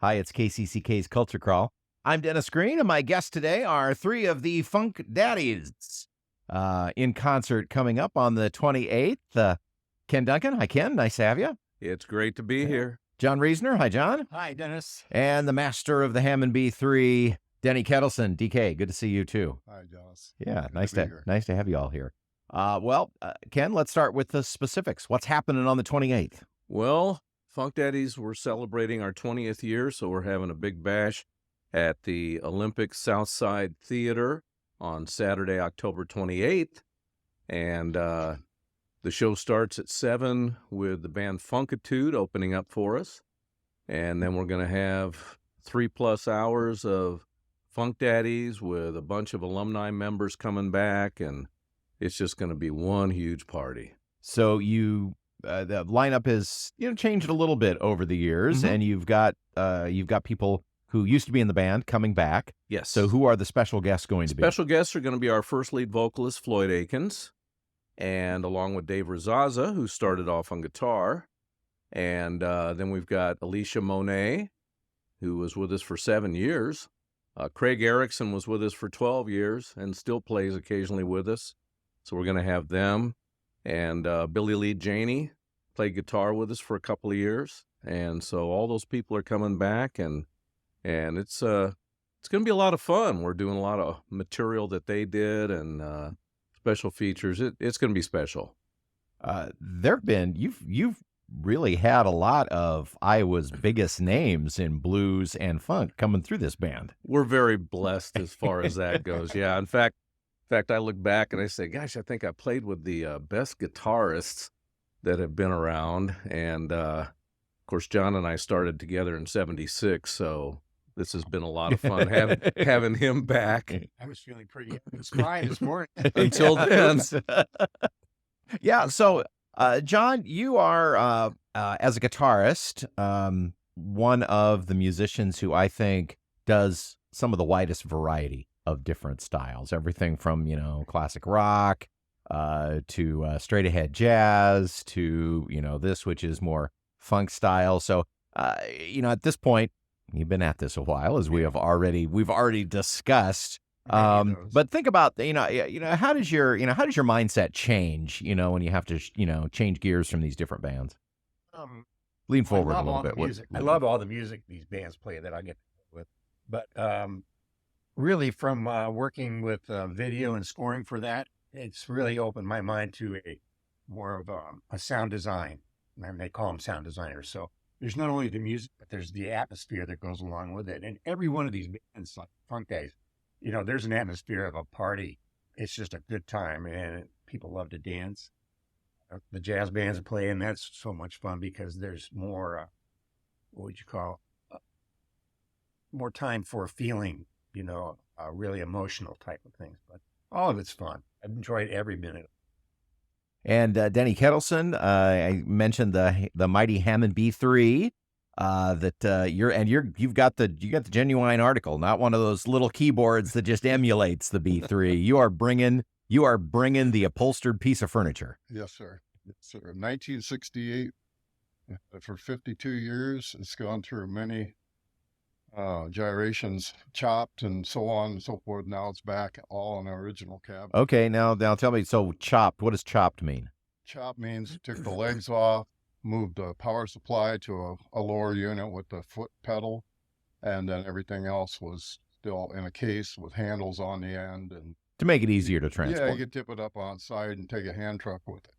Hi, it's KCCK's Culture Crawl. I'm Dennis Green, and my guests today are three of the Funk Daddies in concert coming up on the 28th. Ken Duncan. Hi, Ken. Nice to have you. It's great to be here. John Reasoner. Hi, John. Hi, Dennis. And the master of the Hammond B3, Denny Ketelsen. DK, good to see you, too. Hi, Dennis. Yeah, Good nice be to here. have you all here. Ken, let's start with the specifics. What's happening on the 28th? Well, Funk Daddies, we're celebrating our 20th year, so we're having a big bash at the Olympic Southside Theater on Saturday, October 28th. And the show starts at 7 with the band Funkatude opening up for us. And then we're going to have 3+ hours of Funk Daddies with a bunch of alumni members coming back, and it's just going to be one huge party. So the lineup is changed a little bit over the years, and you've got people who used to be in the band coming back. Yes. So who are the special guests going to be? Special guests are going to be our first lead vocalist, Floyd Akins, and along with Dave Razaza, who started off on guitar. And then we've got Alicia Monet, who was with us for 7 years. Craig Erickson was with us for 12 years and still plays occasionally with us. So we're going to have them. And Billy Lee Janey played guitar with us for a couple of years. And so all those people are coming back, and it's going to be a lot of fun. We're doing a lot of material that they did and special features. It's going to be special. You've really had a lot of Iowa's biggest names in blues and funk coming through this band. We're very blessed as far as that goes. Yeah, in fact, I look back and I say, gosh, I think I played with the best guitarists that have been around. And, of course, John and I started together in 76, so this has been a lot of fun having him back. I was feeling pretty crying this morning. Until then. Yeah, so, John, you are, as a guitarist, one of the musicians who I think does some of the widest variety of different styles, everything from, classic rock to straight ahead jazz to, this, which is more funk style. So, at this point, you've been at this a while, as we've already discussed. But think about, how does your mindset change, when you have to, change gears from these different bands? Lean forward a little bit. I love all the music these bands play that I get with, but really from working with video and scoring for that, it's really opened my mind to more of a sound design. And they call them sound designers. So there's not only the music, but there's the atmosphere that goes along with it. And every one of these bands, like Funk Days, there's an atmosphere of a party. It's just a good time, and people love to dance. The jazz bands play, and that's so much fun because there's more, what would you call, more time for feeling, really emotional type of things. But all of it's fun. I've enjoyed every minute. And Denny Ketelsen, I mentioned the mighty Hammond B3. You've got the genuine article, not one of those little keyboards that just emulates the B3. You are bringing the upholstered piece of furniture. Yes, sir. Yes, sir. 1968 for 52 years. It's gone through many gyrations, chopped and so on and so forth. Now it's back all in the original cab. Okay, now tell me. So chopped. What does chopped mean? Chop means took the legs off, moved the power supply to a lower unit with the foot pedal, and then everything else was still in a case with handles on the end. And to make it easier to transport. Yeah, you could tip it up on side and take a hand truck with it,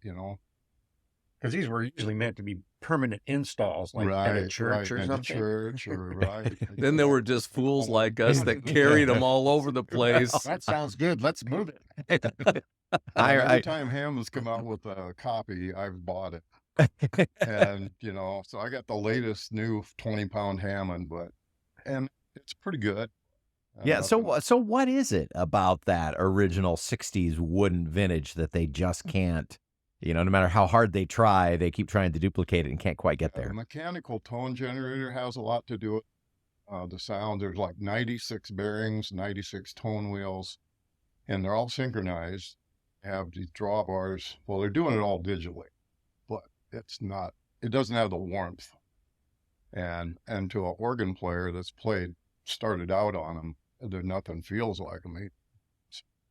Because these were usually meant to be permanent installs, like at a church or something. Church or right. Then there were just fools like us that carried them all over the place. That sounds good. Let's move it. Every time Hammond's come out with a copy, I've bought it. And, so I got the latest new 20-pound Hammond, and it's pretty good. Yeah. So what is it about that original 60s wooden vintage that they just can't, no matter how hard they try, they keep trying to duplicate it and can't quite get there? The mechanical tone generator has a lot to do with the sound. There's like 96 bearings, 96 tone wheels, and they're all synchronized. Have these drawbars. Well, they're doing it all digitally, but it doesn't have the warmth and to an organ player that's started out on them, there nothing feels like them.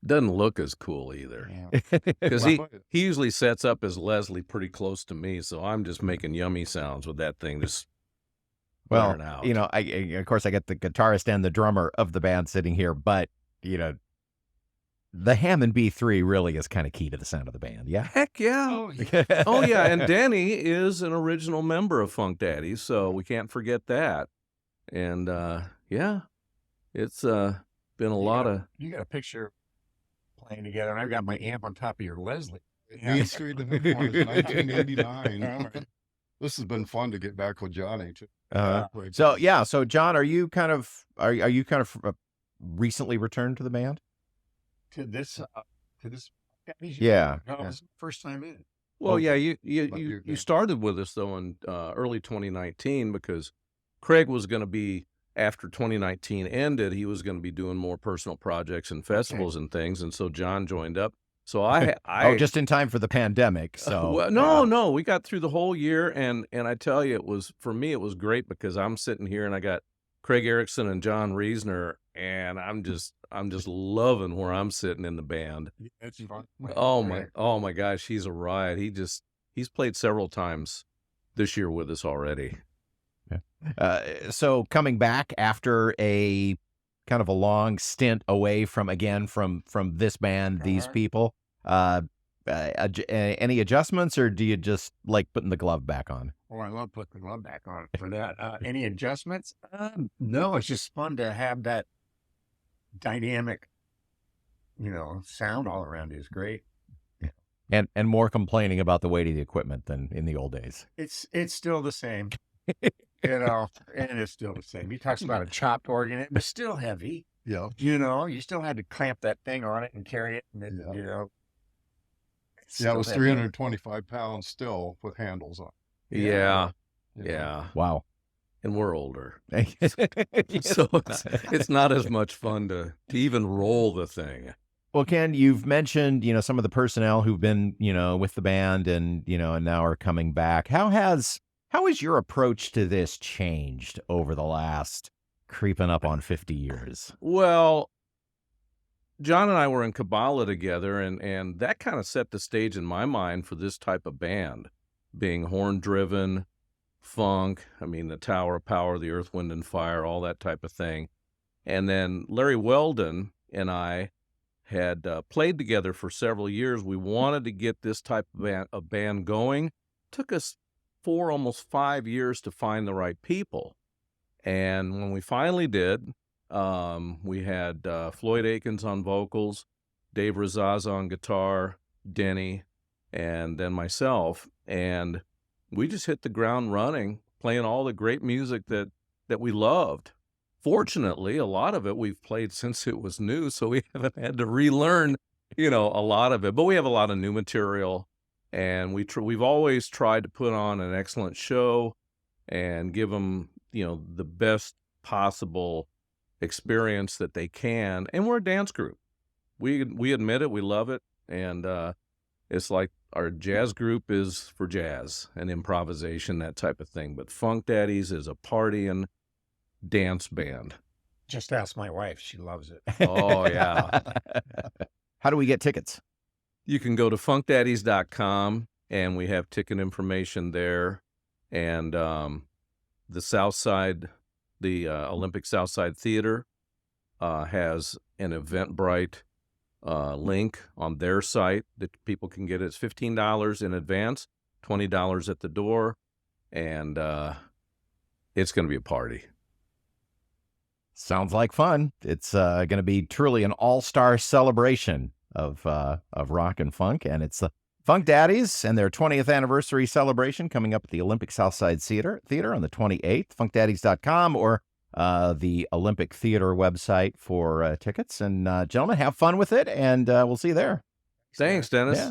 Doesn't look as cool either. Yeah. Because Well, he usually sets up his Leslie pretty close to me, so I'm just making yummy sounds with that thing just Well, blaring out. you know, of course I get the guitarist and the drummer of the band sitting here, but you know, the Hammond B3 really is kind of key to the sound of the band. Yeah. Heck yeah. Oh, yeah. Oh, yeah, and Denny is an original member of Funk Daddies, so we can't forget that. And, yeah, it's been a lot of... You got a picture playing together, and I've got my amp on top of your Leslie. Main Street in Newport is 1989. This has been fun to get back with Johnny too. So John, are you kind of recently returned to the band? To this. Yeah. No, it was the first time in. Well, yeah, you're you good. started with us, though, in early 2019 because Craig was going to be, after 2019 ended, he was going to be doing more personal projects and festivals and things, and so John joined up. So I just in time for the pandemic. So well, no, we got through the whole year, and I tell you, for me it was great because I'm sitting here and I got Craig Erickson and John Reasoner, and I'm just loving where I'm sitting in the band. It's fun. Oh my gosh, he's a riot. He's played several times this year with us already. So coming back after a kind of a long stint away from this band, these people, any adjustments, or do you just like putting the glove back on? Oh, I love putting the glove back on for that. Any adjustments? No, it's just fun to have that dynamic, sound all around you is great. And more complaining about the weight of the equipment than in the old days. It's still the same, and it's still the same. He talks about a chopped organ, it was still heavy. Yeah. You still had to clamp that thing on it and carry it, and then, Yeah, it was 325 pounds still with handles on. Yeah. Yeah. Wow. And we're older, so it's not as much fun to even roll the thing. Well, Ken, you've mentioned, some of the personnel who've been, with the band and now are coming back. How has your approach to this changed over the last creeping up on 50 years? Well, John and I were in Kabbalah together, and that kind of set the stage in my mind for this type of band, being horn-driven, funk, the Tower of Power, the Earth, Wind, and Fire, all that type of thing. And then Larry Weldon and I had played together for several years. We wanted to get this type of band going. Took us 4, almost 5 years to find the right people. And when we finally did, we had Floyd Akins on vocals, Dave Razaza on guitar, Denny, and then myself. And we just hit the ground running, playing all the great music that we loved. Fortunately, a lot of it we've played since it was new, so we haven't had to relearn, a lot of it. But we have a lot of new material, and we've always tried to put on an excellent show and give them, the best possible experience that they can. And we're a dance group. We admit it, we love it, and it's like our jazz group is for jazz and improvisation, that type of thing. But Funk Daddies is a partying dance band. Just ask my wife. She loves it. Oh, yeah. How do we get tickets? You can go to funkdaddies.com, and we have ticket information there. And the Southside, the Olympic Southside Theater has an Eventbrite link on their site that people can get. It's $15 in advance, $20 at the door, and it's going to be a party. Sounds like fun. It's going to be truly an all-star celebration of rock and funk, and it's the Funk Daddies and their 20th anniversary celebration coming up at the Olympic Southside Theater on the 28th. Funkdaddies.com or the Olympic Theater website for tickets. And gentlemen, have fun with it, and we'll see you there. Thanks, Dennis. Yeah.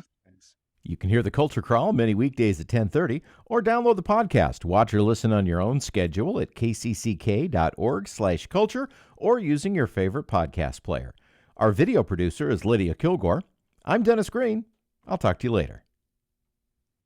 You can hear the Culture Crawl many weekdays at 10:30 or download the podcast. Watch or listen on your own schedule at kcck.org/culture or using your favorite podcast player. Our video producer is Lydia Kilgore. I'm Dennis Green. I'll talk to you later.